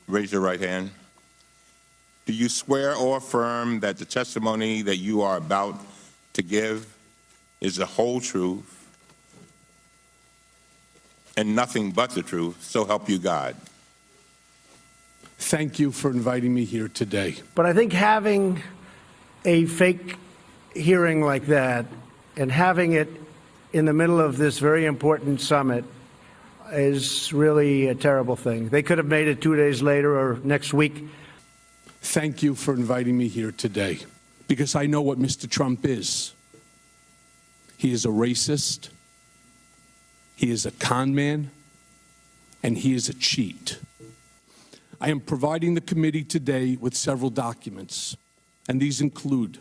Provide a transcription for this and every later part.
Raise your right hand. Do you swear or affirm that the testimony that you are about to give is the whole truth and nothing but the truth, so help you God? Thank you for inviting me here today. But I think having a fake hearing like that and having it in the middle of this very important summit is really a terrible thing. They could have made it 2 days later or next week. Thank you for inviting me here today, because I know what Mr. Trump is. He is a racist, he is a con man, and he is a cheat. I am providing the committee today with several documents, and these include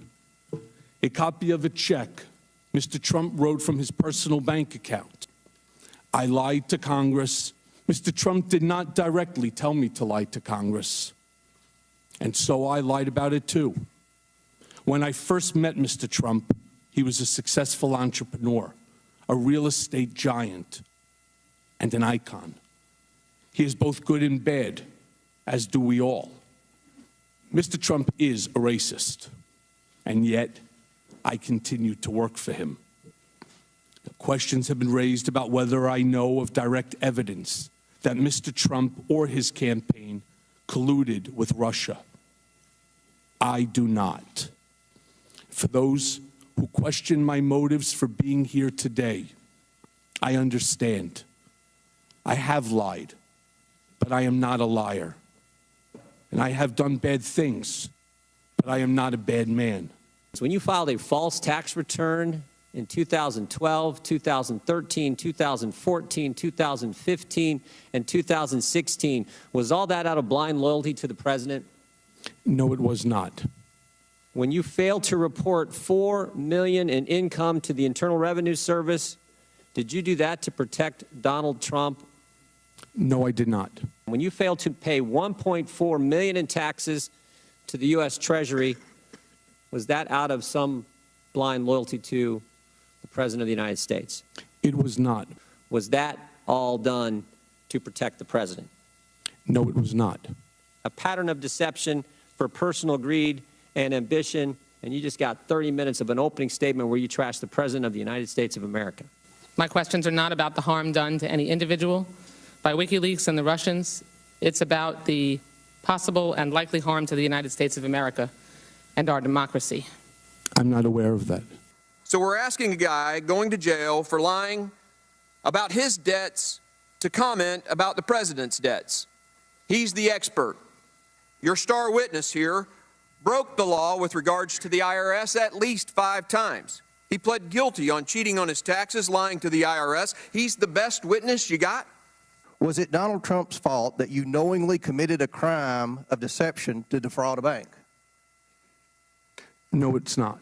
a copy of a check Mr. Trump wrote from his personal bank account. I lied to Congress. Mr. Trump did not directly tell me to lie to Congress, and so I lied about it too. When I first met Mr. Trump, he was a successful entrepreneur, a real estate giant, and an icon. He is both good and bad, as do we all. Mr. Trump is a racist, and yet I continue to work for him. Questions have been raised about whether I know of direct evidence that Mr. Trump or his campaign colluded with Russia. I do not. For those who question my motives for being here today, I understand. I have lied, but I am not a liar. And I have done bad things, but I am not a bad man. So when you filed a false tax return in 2012, 2013, 2014, 2015, and 2016, was all that out of blind loyalty to the president? No, it was not. When you failed to report $4 million in income to the Internal Revenue Service, did you do that to protect Donald Trump? No, I did not. When you failed to pay $1.4 million in taxes to the U.S. Treasury, was that out of some blind loyalty to the President of the United States? It was not. Was that all done to protect the President? No, it was not. A pattern of deception for personal greed and ambition, and you just got 30 minutes of an opening statement where you trashed the President of the United States of America. My questions are not about the harm done to any individual by WikiLeaks and the Russians. It's about the possible and likely harm to the United States of America and our democracy. I'm not aware of that. So we're asking a guy going to jail for lying about his debts to comment about the president's debts. He's the expert. Your star witness here broke the law with regards to the IRS at least 5 times. He pled guilty on cheating on his taxes, lying to the IRS. He's the best witness you got? Was it Donald Trump's fault that you knowingly committed a crime of deception to defraud a bank? No, it's not.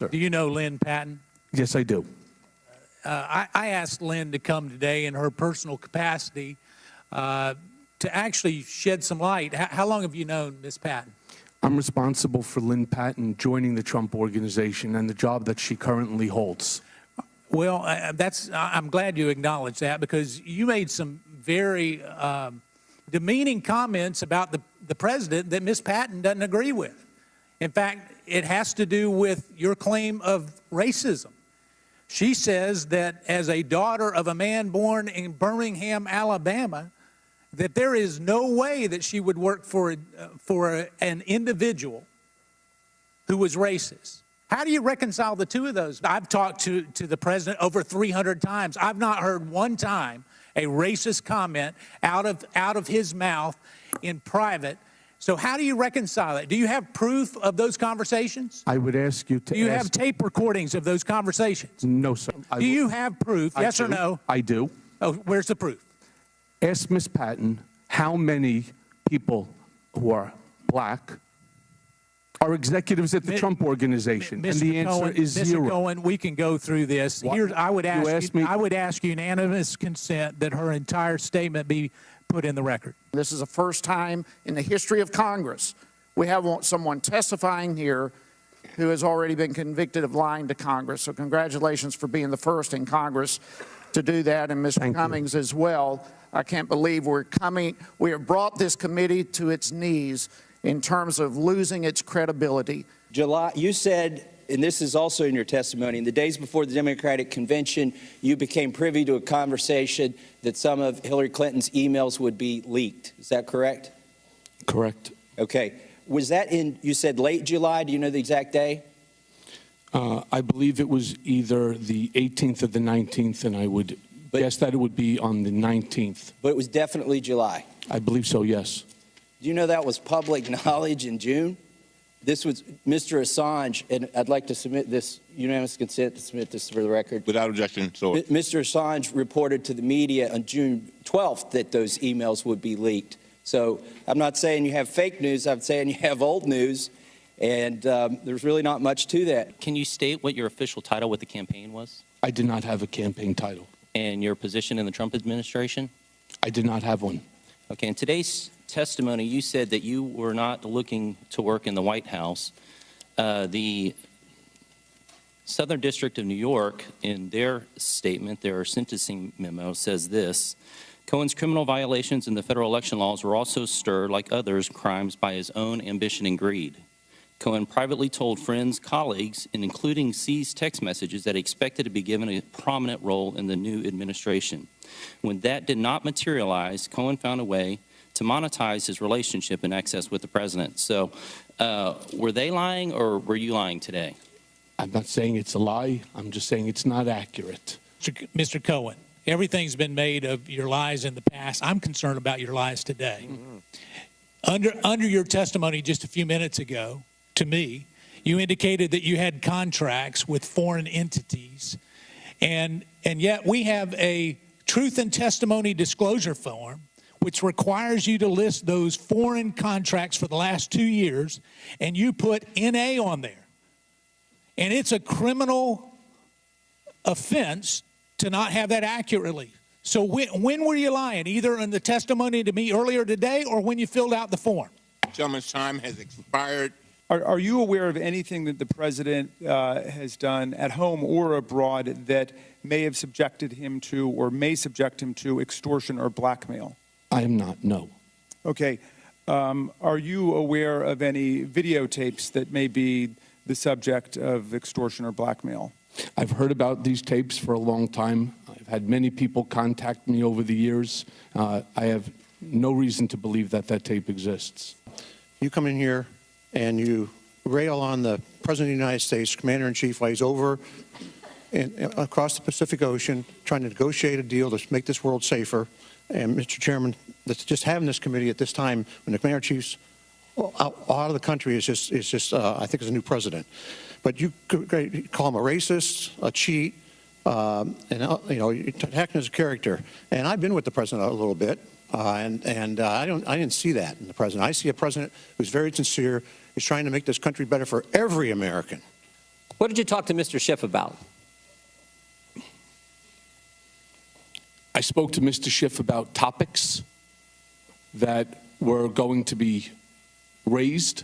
Do you know Lynn Patton? Yes, I do. I asked Lynn to come today in her personal capacity to actually shed some light. How long have you known Ms. Patton? I'm responsible for Lynn Patton joining the Trump Organization and the job that she currently holds. Well, I'm glad you acknowledge that, because you made some very demeaning comments about the president that Ms. Patton doesn't agree with. In fact, it has to do with your claim of racism. She says that as a daughter of a man born in Birmingham, Alabama, that there is no way that she would work for an individual who was racist. How do you reconcile the two of those? I've talked to the president over 300 times. I've not heard one time a racist comment out of his mouth in private. So how do you reconcile it? Do you have proof of those conversations? I would ask you to Do you have tape recordings of those conversations? No, sir. Do you have proof, yes or no? I do. Oh, where's the proof? Ask Ms. Patton how many people who are black are executives at the Trump Organization, and the answer is zero. Mr. Cohen, we can go through this. I would ask unanimous consent that her entire statement be put in the record. This is the first time in the history of Congress we have someone testifying here who has already been convicted of lying to Congress. So congratulations for being the first in Congress to do that, and Mr. Cummings as well. I can't believe we have brought this committee to its knees in terms of losing its credibility. July, you said, and this is also in your testimony, in the days before the Democratic Convention, you became privy to a conversation that some of Hillary Clinton's emails would be leaked. Is that correct? Correct. Okay. Was that in, you said late July? Do you know the exact day? I believe it was either the 18th or the 19th, and I would guess that it would be on the 19th. But it was definitely July. I believe so, yes. Do you know that was public knowledge in June? This was Mr. Assange, and I'd like to submit this, unanimous consent to submit this for the record. Without objection, so. Mr. Assange reported to the media on June 12th that those emails would be leaked. So I'm not saying you have fake news, I'm saying you have old news, and there's really not much to that. Can you state what your official title with the campaign was? I did not have a campaign title. And your position in the Trump administration? I did not have one. Okay, in today's testimony, you said that you were not looking to work in the White House. The Southern District of New York, in their statement, their sentencing memo, says this: Cohen's criminal violations in the federal election laws were also stirred, like others' crimes, by his own ambition and greed. Cohen privately told friends, colleagues, and including seized text messages, that he expected to be given a prominent role in the new administration. When that did not materialize, Cohen found a way to monetize his relationship and access with the president. So were they lying, or were you lying today? I'm not saying it's a lie. I'm just saying it's not accurate. Mr. Cohen, everything's been made of your lies in the past. I'm concerned about your lies today. Under your testimony just a few minutes ago, to me, you indicated that you had contracts with foreign entities, and yet we have a truth and testimony disclosure form which requires you to list those foreign contracts for the last 2 years, and you put NA on there. And it's a criminal offense to not have that accurately. So when were you lying? Either in the testimony to me earlier today or when you filled out the form? Gentleman's time has expired. Are you aware of anything that the president has done at home or abroad that may have subjected him to or may subject him to extortion or blackmail? I am not, no. Okay. Are you aware of any videotapes that may be the subject of extortion or blackmail? I've heard about these tapes for a long time. I've had many people contact me over the years. I have no reason to believe that that tape exists. You come in here and you rail on the President of the United States, Commander-in-Chief, while he's over across the Pacific Ocean trying to negotiate a deal to make this world safer. And, Mr. Chairman, that's just having this committee at this time when the Commander-in-Chief's out of the country is just I think, is a new president. But you call him a racist, a cheat, and you're attacking his character. And I've been with the president a little bit, and I didn't see that in the president. I see a president who's very sincere. He's trying to make this country better for every American. What did you talk to Mr. Schiff about? I spoke to Mr. Schiff about topics that were going to be raised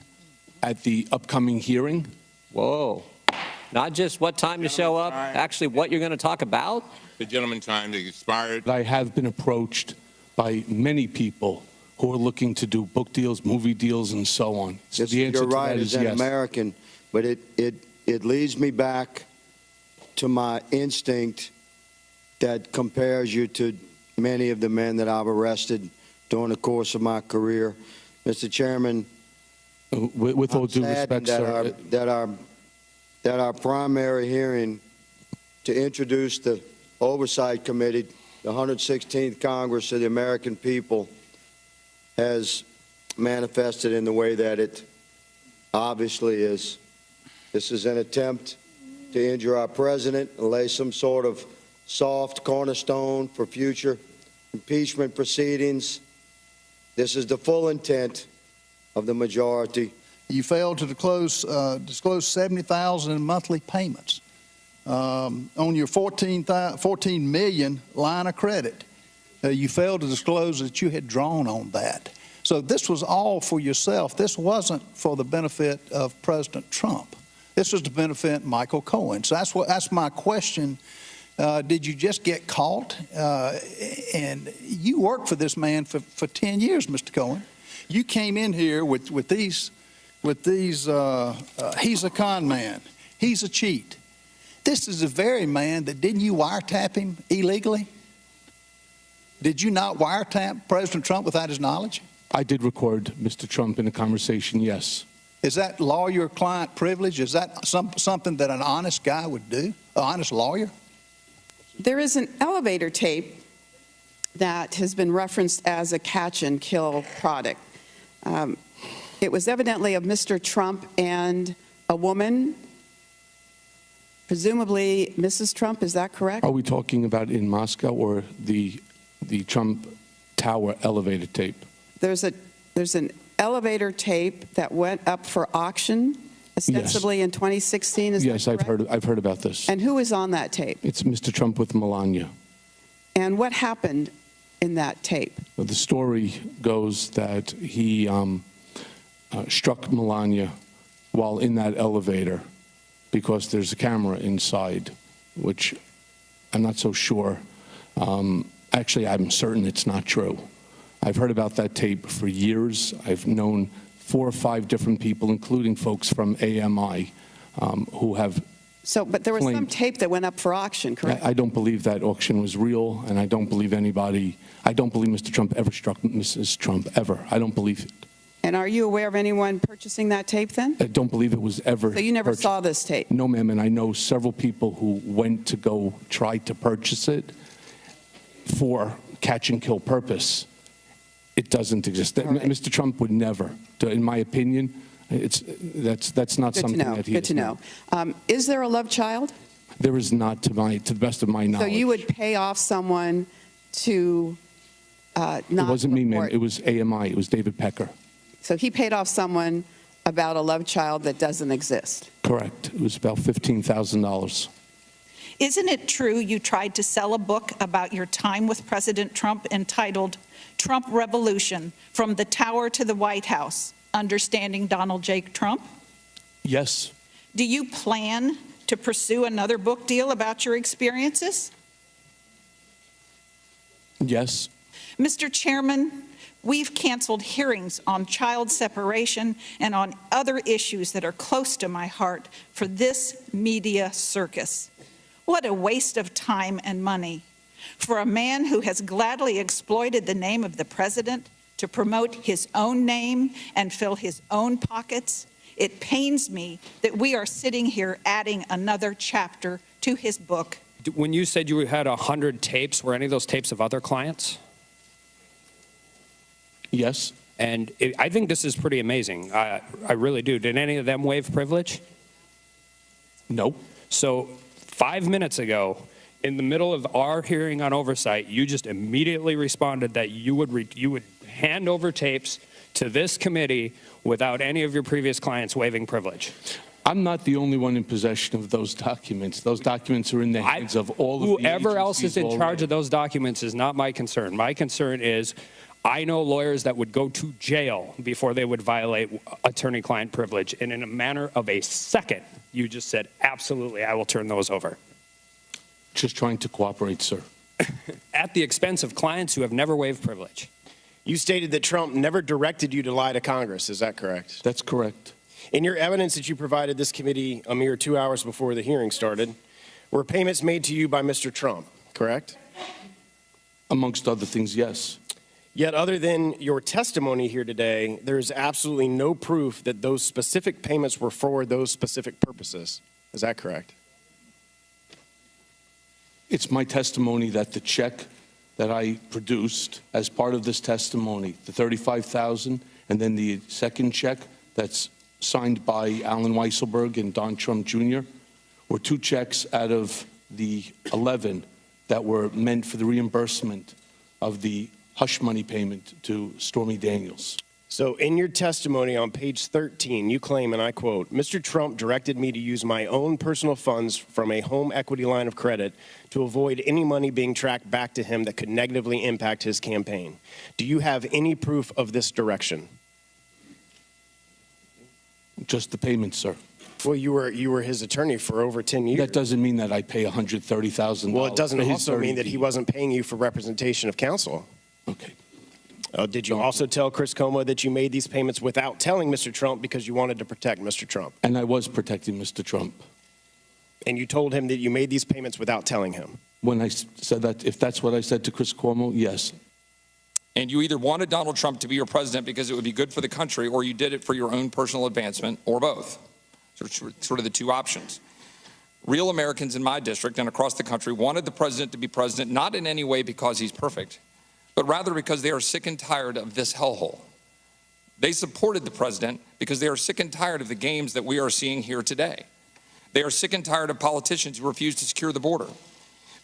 at the upcoming hearing. Whoa. Not just what time to show up, actually what you're going to talk about? The gentleman's time has expired. I have been approached by many people who are looking to do book deals, movie deals, and so on. So the answer you're to right that as is an yes. American, but it leads me back to my instinct that compares you to many of the men that I've arrested during the course of my career. Mr. Chairman, with all due respect, sir, that our primary hearing to introduce the Oversight Committee, the 116th Congress of the American people, has manifested in the way that it obviously is. This is an attempt to injure our president and lay some sort of soft cornerstone for future impeachment proceedings. This is the full intent of the majority. You failed to disclose $70,000 in monthly payments on your $14 million line of credit. You failed to disclose that you had drawn on that. So this was all for yourself. This wasn't for the benefit of President Trump. This was to benefit Michael Cohen. So that's my question Did you just get caught? And you worked for this man for 10 years, Mr. Cohen. You came in here with these, he's a con man. He's a cheat. This is the very man that, didn't you wiretap him illegally? Did you not wiretap President Trump without his knowledge? I did record Mr. Trump in a conversation, yes. Is that lawyer-client privilege? Is that something that an honest guy would do, an honest lawyer? There is an elevator tape that has been referenced as a catch-and-kill product. It was evidently of Mr. Trump and a woman, presumably Mrs. Trump, is that correct? Are we talking about in Moscow or the Trump Tower elevator tape? There's an elevator tape that went up for auction, ostensibly in 2016. Is Yes, that correct? I've heard about this. And who is on that tape? It's Mr. Trump with Melania. And what happened in that tape? Well, the story goes that he struck Melania while in that elevator because there's a camera inside, which I'm not so sure. Actually, I'm certain it's not true. I've heard about that tape for years. I've known 4 or 5 different people, including folks from AMI, who have But there was some tape that went up for auction, correct? I don't believe that auction was real, and I don't believe Mr. Trump ever struck Mrs. Trump, ever. I don't believe it. And are you aware of anyone purchasing that tape then? I don't believe it was ever So you never purchased. saw this tape? No, ma'am, and I know several people who went to go try to purchase it for catch-and-kill purpose. It doesn't exist. Right. Mr. Trump would never, in my opinion, that's not something that he Good to know. Is there a love child? There is not, to the best of my knowledge. So you would pay off someone to not It wasn't me, ma'am. report. It was AMI. It was David Pecker. So he paid off someone about a love child that doesn't exist. Correct. It was about $15,000. Isn't it true you tried to sell a book about your time with President Trump entitled Trump Revolution, From the Tower to the White House, Understanding Donald J. Trump? Yes. Do you plan to pursue another book deal about your experiences? Yes. Mr. Chairman, we've canceled hearings on child separation and on other issues that are close to my heart for this media circus. What a waste of time and money for a man who has gladly exploited the name of the president to promote his own name and fill his own pockets. It pains me that we are sitting here adding another chapter to his book. When you said you had 100 tapes, were any of those tapes of other clients? Yes. And I think this is pretty amazing. I really do. Did any of them waive privilege? No. So 5 minutes ago, in the middle of our hearing on oversight, you just immediately responded that you would hand over tapes to this committee without any of your previous clients waiving privilege. I'm not the only one in possession of those documents. Those documents are in the hands of all of the Whoever else is in agencies charge already. of those documents is not my concern. My concern is I know lawyers that would go to jail before they would violate attorney-client privilege. And in a matter of a second, you just said, absolutely, I will turn those over. Just trying to cooperate, sir. At the expense of clients who have never waived privilege. You stated that Trump never directed you to lie to Congress. Is that correct? That's correct. In your evidence that you provided this committee a mere 2 hours before the hearing started, were payments made to you by Mr. Trump, correct? Amongst other things, yes. Yet other than your testimony here today, there is absolutely no proof that those specific payments were for those specific purposes. Is that correct? It's my testimony that the check that I produced as part of this testimony, the $35,000, and then the second check that's signed by Alan Weisselberg and Don Trump Jr., were 2 checks out of the 11 that were meant for the reimbursement of the hush money payment to Stormy Daniels. So in your testimony on page 13, you claim, and I quote, Mr. Trump directed me to use my own personal funds from a home equity line of credit to avoid any money being tracked back to him that could negatively impact his campaign. Do you have any proof of this direction? Just the payment, sir. Well, you were his attorney for over 10 years. That doesn't mean that I pay $130,000. Well, it doesn't for his also mean that attorney he wasn't paying you for representation of counsel. Okay. Did you also tell Chris Como that you made these payments without telling Mr. Trump because you wanted to protect Mr. Trump? And I was protecting Mr. Trump. And you told him that you made these payments without telling him? When I said that, if that's what I said to Chris Cuomo, yes. And you either wanted Donald Trump to be your president because it would be good for the country, or you did it for your own personal advancement, or both. Sort of the two options. Real Americans in my district and across the country wanted the president to be president, not in any way because he's perfect, but rather because they are sick and tired of this hellhole. They supported the president because they are sick and tired of the games that we are seeing here today. They are sick and tired of politicians who refuse to secure the border,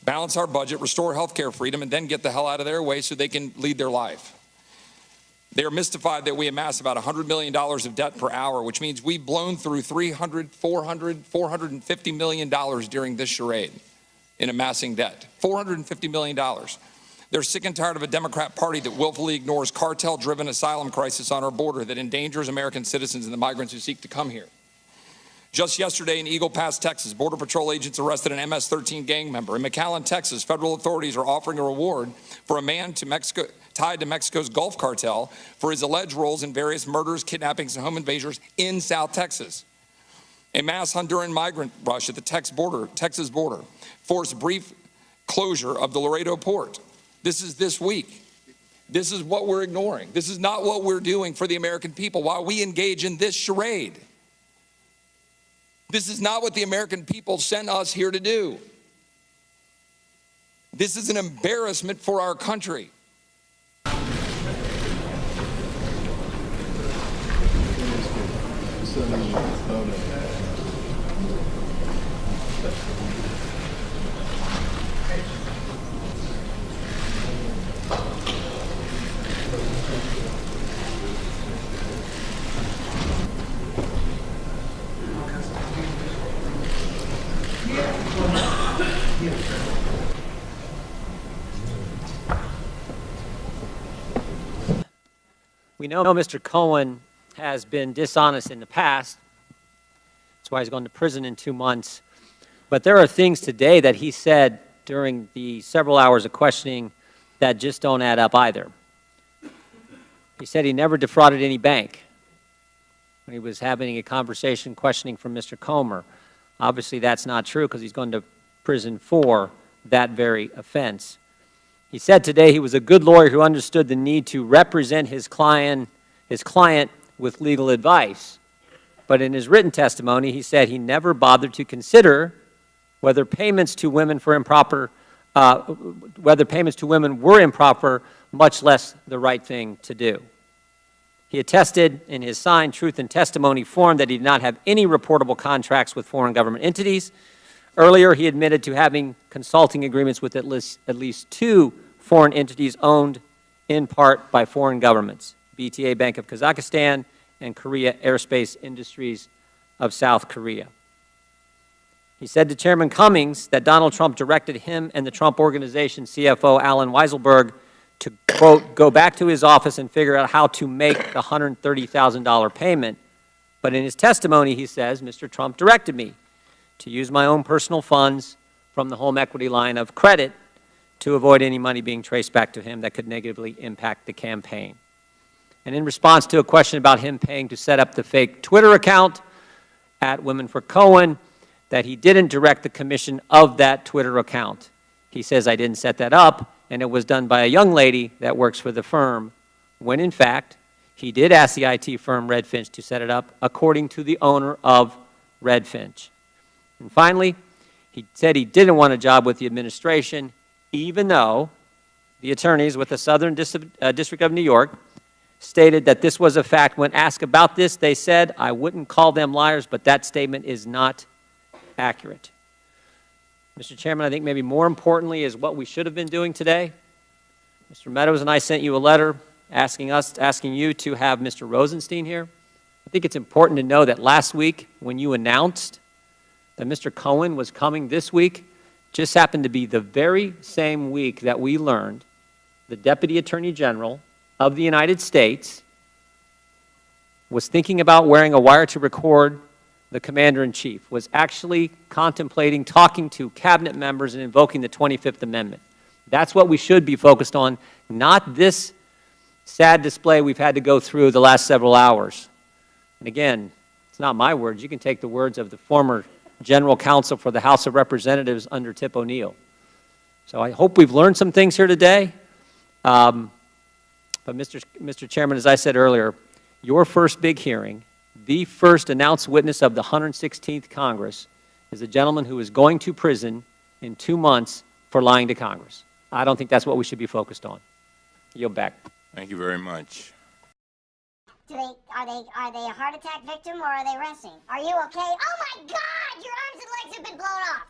balance our budget, restore health care freedom, and then get the hell out of their way so they can lead their life. They are mystified that we amass about $100 million of debt per hour, which means we've blown through $300, $400, $450 million during this charade in amassing debt. $450 million. They're sick and tired of a Democrat Party that willfully ignores cartel-driven asylum crisis on our border that endangers American citizens and the migrants who seek to come here. Just yesterday in Eagle Pass, Texas, Border Patrol agents arrested an MS-13 gang member. In McAllen, Texas, federal authorities are offering a reward for a man tied to Mexico's Gulf cartel for his alleged roles in various murders, kidnappings, and home invasions in South Texas. A mass Honduran migrant rush at the Texas border forced brief closure of the Laredo port. This is this week. This is what we're ignoring. This is not what we're doing for the American people while we engage in this charade. This is not what the American people sent us here to do. This is an embarrassment for our country. We know Mr. Cohen has been dishonest in the past. That's why he's going to prison in 2 months. But there are things today that he said during the several hours of questioning that just don't add up either. He said he never defrauded any bank when he was having a conversation questioning from Mr. Comer. Obviously, that's not true because he's going to prison for that very offense. He said today he was a good lawyer who understood the need to represent his client with legal advice. But in his written testimony, he said he never bothered to consider whether payments to women were improper, much less the right thing to do. He attested in his signed truth and testimony form that he did not have any reportable contracts with foreign government entities. Earlier, he admitted to having consulting agreements with at least 2 foreign entities owned in part by foreign governments, BTA Bank of Kazakhstan and Korea Aerospace Industries of South Korea. He said to Chairman Cummings that Donald Trump directed him and the Trump Organization CFO Alan Weisselberg to, quote, go back to his office and figure out how to make the $130,000 payment. But in his testimony, he says, Mr. Trump directed me to use my own personal funds from the home equity line of credit to avoid any money being traced back to him that could negatively impact the campaign. And in response to a question about him paying to set up the fake Twitter account at Women for Cohen, that he didn't direct the commission of that Twitter account. He says, I didn't set that up, and it was done by a young lady that works for the firm, when in fact, he did ask the IT firm Redfinch to set it up, according to the owner of Redfinch. And finally, he said he didn't want a job with the administration, even though the attorneys with the Southern District of New York stated that this was a fact. When asked about this, they said, I wouldn't call them liars, but that statement is not accurate. Mr. Chairman, I think maybe more importantly is what we should have been doing today. Mr. Meadows and I sent you a letter asking you to have Mr. Rosenstein here. I think it's important to know that last week when you announced that Mr. Cohen was coming this week, just happened to be the very same week that we learned the Deputy Attorney General of the United States was thinking about wearing a wire-to-record the Commander-in-Chief, was actually contemplating talking to cabinet members and invoking the 25th Amendment. That's what we should be focused on, not this sad display we've had to go through the last several hours. And again, it's not my words. You can take the words of the former General Counsel for the House of Representatives under Tip O'Neill. So I hope we've learned some things here today. But Mr. Chairman, as I said earlier, your first big hearing, the first announced witness of the 116th Congress, is a gentleman who is going to prison in 2 months for lying to Congress. I don't think that's what we should be focused on. Yield back. Thank you very much. Are they a heart attack victim or are they resting? Are you okay? Oh my God, your arms and legs have been blown off.